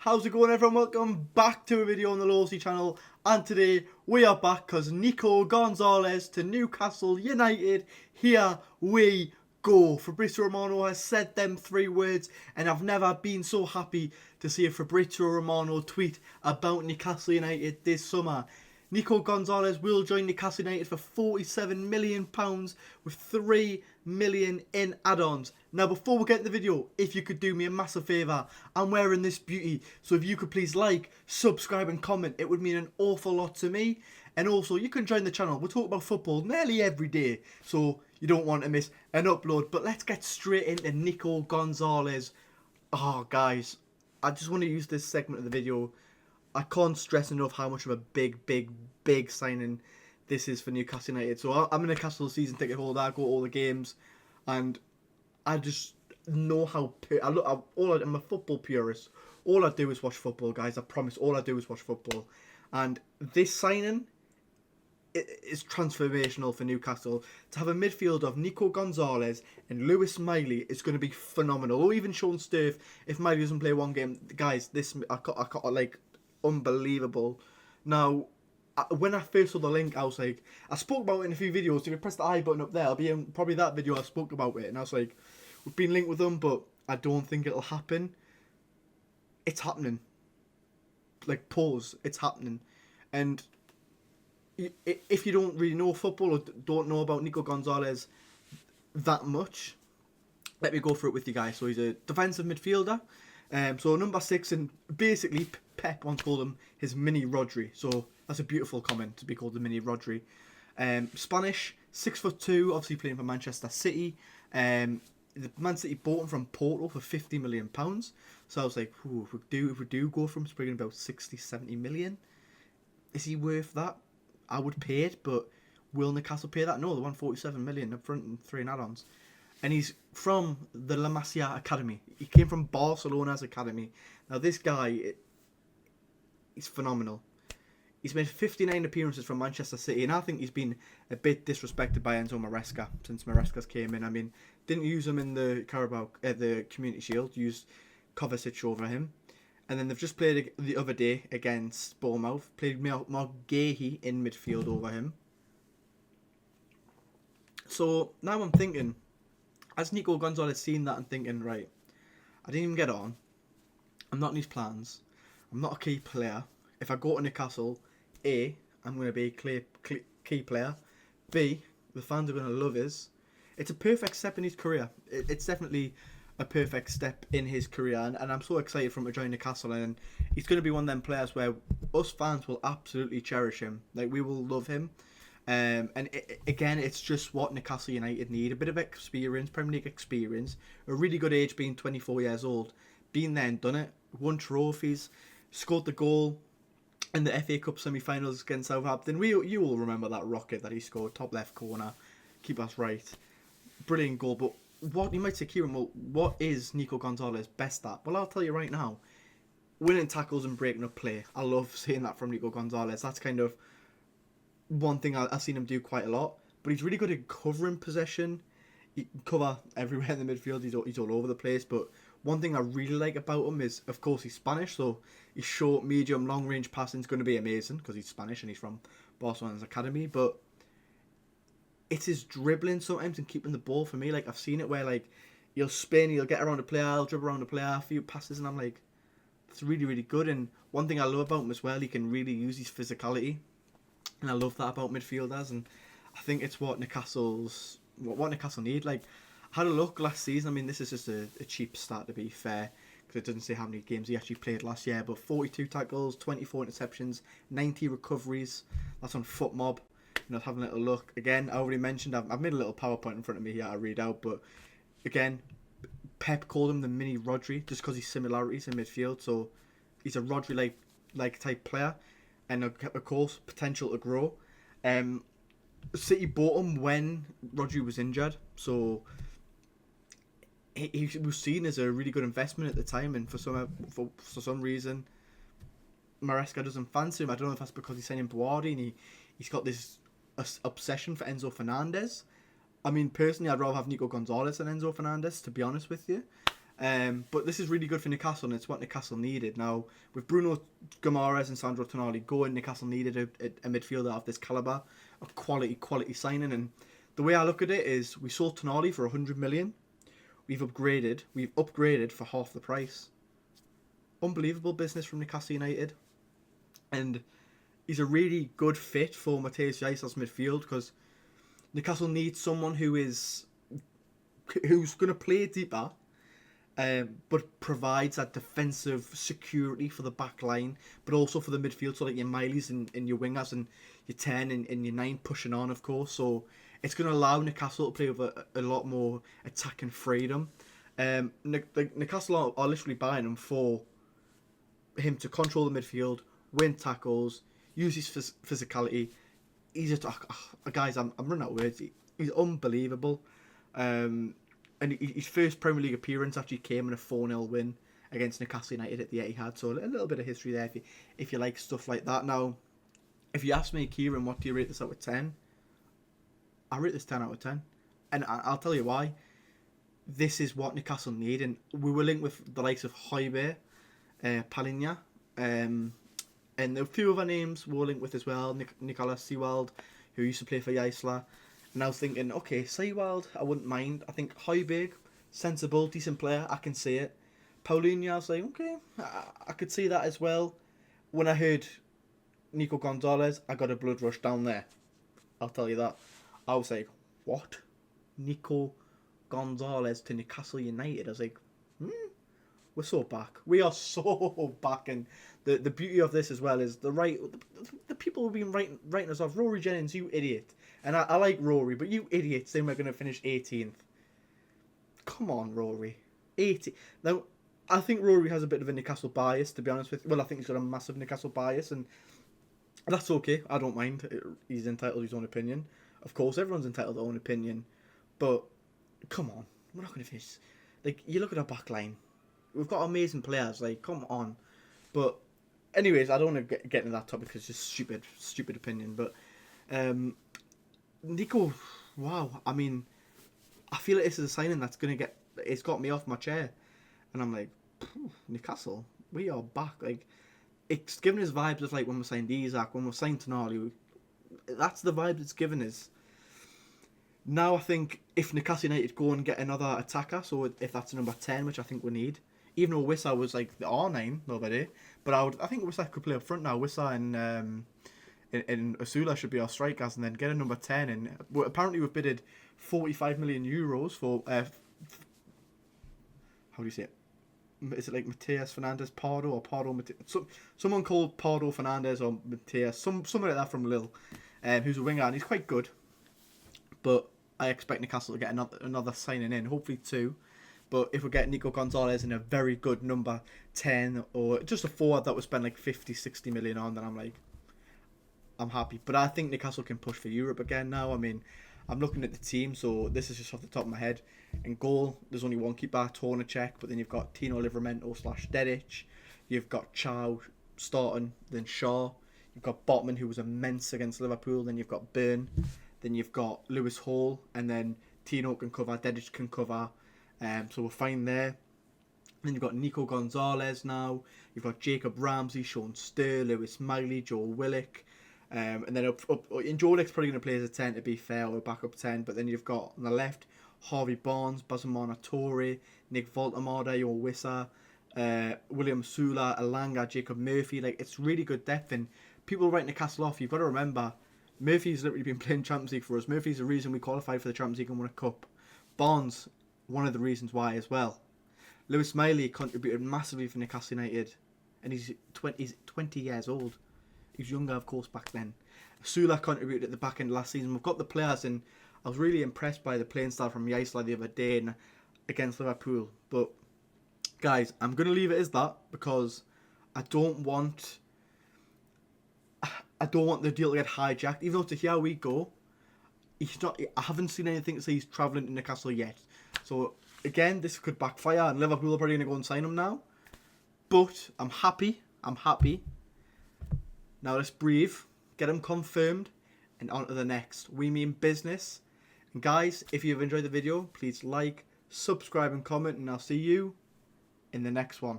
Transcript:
How's it going, everyone? Welcome back to a video on the Lowsey channel, and today we are back because Nico González to Newcastle United. Here we go. Fabrizio Romano has said them three words, and I've never been so happy to see a Fabrizio Romano tweet about Newcastle United this summer. Nico González will join Newcastle United for £47 million with £3 million in add-ons. Now, before we get into the video, if you could do me a massive favour, I'm wearing this beauty, so if you could please like, subscribe and comment, it would mean an awful lot to me. And also, you can join the channel. We talk about football nearly every day, so you don't want to miss an upload. But let's get straight into Nico González. Oh, guys, I just want to use this segment of the video. I can't stress enough how much of a big signing this is for Newcastle United. So I'm a Newcastle season ticket holder. I go to all the games, and I just know how I'm a football purist. All I do is watch football, guys. I promise. All I do is watch football, and this signing is transformational for Newcastle. To have a midfield of Nico González and Lewis Miley is going to be phenomenal. Or even Sean Sturff, if Miley doesn't play one game, guys. This I got like unbelievable. Now, when I first saw the link, I was like, I spoke about it in a few videos. If you press the I button up there, I'll be in probably that video I spoke about it, and I was like, we've been linked with them, but I don't think it'll happen. It's happening. Like, pause. It's happening. And if you don't really know football or don't know about Nico González that much, let me go through it with you guys. So he's a defensive midfielder. So number 6, and basically Pep once called him his mini Rodri. So that's a beautiful comment, to be called the mini Rodri. Spanish, 6'2", obviously playing for Manchester City. The Man City bought him from Porto for £50 million. So I was like, if we do go from bringing about 60-70 million, is he worth that? I would pay it, but will Newcastle pay that? No, they want 47 million up front and 3 add-ons. And he's from the La Masia Academy. He came from Barcelona's academy. Now, this guy, he's phenomenal. He's made 59 appearances from Manchester City, and I think he's been a bit disrespected by Enzo Maresca since Maresca's came in. I mean, didn't use him in the the Community Shield, used Kovacic over him. And then they've just played the other day against Bournemouth, played Marguehi in midfield over him. So now I'm thinking, has Nico González seen that and thinking, right, I didn't even get on. I'm not in his plans. I'm not a key player. If I go to Newcastle, A, I'm going to be a key player. B, the fans are going to love us. It's a perfect step in his career. It's definitely a perfect step in his career. And I'm so excited for him to join Newcastle. And he's going to be one of them players where us fans will absolutely cherish him. Like, we will love him. Again, it's just what Newcastle United need. A bit of experience, Premier League experience. A really good age, being 24 years old. Been there and done it. Won trophies. Scored the goal in the FA Cup semi-finals against Southampton. You all remember that rocket that he scored, top left corner. Keep us right. Brilliant goal. But what you might say, Kieran, well, what is Nico González best at? Well, I'll tell you right now. Winning tackles and breaking up play. I love seeing that from Nico González. That's kind of one thing I've seen him do quite a lot. But he's really good at covering possession. He can cover everywhere in the midfield. He's all over the place. But one thing I really like about him is, of course, he's Spanish. So his short, medium, long-range passing is going to be amazing because he's Spanish and he's from Barcelona's academy. But it's his dribbling sometimes and keeping the ball for me. Like, I've seen it where, like, he'll spin, he'll get around a player, he'll dribble around a player, a few passes, and I'm like, it's really, really good. And one thing I love about him as well, he can really use his physicality. And I love that about midfielders, and I think it's what Newcastle need. Like, I had a look last season. I mean, this is just a cheap start, to be fair, because it doesn't say how many games he actually played last year. But 42 tackles, 24 interceptions, 90 recoveries. That's on FootMob. You know, having a little look. Again, I already mentioned, I've made a little PowerPoint in front of me here I read out. But again, Pep called him the mini Rodri just because his similarities in midfield. So he's a Rodri-like type player. And of course, potential to grow. City bought him when Rodri was injured, so he was seen as a really good investment at the time. And for some reason, Maresca doesn't fancy him. I don't know if that's because he's signing Boadi and he's got this obsession for Enzo Fernandez. I mean, personally, I'd rather have Nico González than Enzo Fernandez, to be honest with you. But this is really good for Newcastle, and it's what Newcastle needed. Now, with Bruno Guimaraes and Sandro Tonali going, Newcastle needed a midfielder of this calibre, a quality signing. And the way I look at it is, we sold Tonali for 100 million. We've upgraded for half the price. Unbelievable business from Newcastle United. And he's a really good fit for Matheus Jaisal's midfield, because Newcastle needs someone who's going to play deeper, but provides that defensive security for the back line, but also for the midfield, so like your Mileys and your wingers and your 10 and your 9 pushing on, of course. So it's going to allow Newcastle to play with a lot more attacking freedom. Newcastle are literally buying him for him to control the midfield, win tackles, use his physicality. He's just, guys, I'm running out of words. He's unbelievable. And his first Premier League appearance actually came in a 4-0 win against Newcastle United at the Etihad. So a little bit of history there if you like stuff like that. Now, if you ask me, Kieran, what do you rate this out of 10? I rate this 10 out of 10. And I'll tell you why. This is what Newcastle need. And we were linked with the likes of Højbjerg, Palinha, and a few other names we were linked with as well. Nicolas Sewald, who used to play for Jæsla. And I was thinking, okay, Sewald, I wouldn't mind. I think Højbjerg, sensible, decent player, I can see it. Paulinho, I was like, okay, I could see that as well. When I heard Nico González, I got a blood rush down there. I'll tell you that. I was like, what? Nico González to Newcastle United? I was like, we're so back. We are so back. And the beauty of this as well is the people who've been writing us off. Rory Jennings, you idiot. And I like Rory, but you idiots saying we're going to finish 18th. Come on, Rory. 80. Now, I think Rory has a bit of a Newcastle bias, to be honest with you. Well, I think he's got a massive Newcastle bias, and that's okay. I don't mind. He's entitled to his own opinion. Of course, everyone's entitled to their own opinion. But, come on. We're not going to finish. Like, you look at our back line. We've got amazing players. Like, come on. But, anyways, I don't want to get into that topic because it's just stupid opinion. But, Nico, wow. I mean, I feel like this is a signing that's going to it's got me off my chair. And I'm like, Newcastle, we are back. Like, it's giving us vibes of like when we signed Isak, when we signed Tonali. That's the vibe it's giving us. Now I think if Newcastle United go and get another attacker, so if that's a number 10, which I think we need, even though Wissa was like the R9 the other day, but I think Wissa could play up front now. Wissa and Asula should be our strikers, and then get a number 10. And apparently we've bidded 45 million euros for how do you say it? Is it like Mateus Fernandez Pardo or Pardo? Someone called Pardo Fernandez or Mateus, someone like that from Lille, who's a winger, and he's quite good. But I expect Newcastle to get another signing in, hopefully 2. But if we get Nico González in a very good number 10, or just a forward that would spend like 50-60 million on, then I'm happy. But I think Newcastle can push for Europe again now. I mean, I'm looking at the team, so this is just off the top of my head. In goal, there's only one keeper, Tornacek, but then you've got Tino Livramento / Dedic. You've got Chow starting, then Shaw. You've got Botman, who was immense against Liverpool. Then you've got Byrne. Then you've got Lewis Hall, and then Tino can cover, Dedic can cover. So we're fine there. Then you've got Nico González now. You've got Jacob Ramsey, Sean Stir, Lewis Miley, Joel Willock. And then up and Joe Willock's probably going to play as a 10 to be fair, or back up 10. But then you've got on the left Harvey Barnes, Bazamana Torre, Nick Voltemade, or Wissa, William Sula, Alanga, Jacob Murphy. Like, it's really good depth. And people writing Newcastle off, you've got to remember, Murphy's literally been playing Champions League for us. Murphy's the reason we qualified for the Champions League and won a cup. Barnes, one of the reasons why as well. Lewis Miley contributed massively for Newcastle United, and he's 20 years old. He was younger, of course, back then. Sula contributed at the back end last season. We've got the players, and I was really impressed by the playing style from Jæsla the other day against Liverpool. But, guys, I'm going to leave it as that because I don't want the deal to get hijacked. Even though to here we go, I haven't seen anything to say he's travelling to Newcastle yet. So, again, this could backfire, and Liverpool are probably going to go and sign him now. But I'm happy. Now let's breathe, get him confirmed, and on to the next. We mean business. And guys, if you've enjoyed the video, please like, subscribe and comment, and I'll see you in the next one.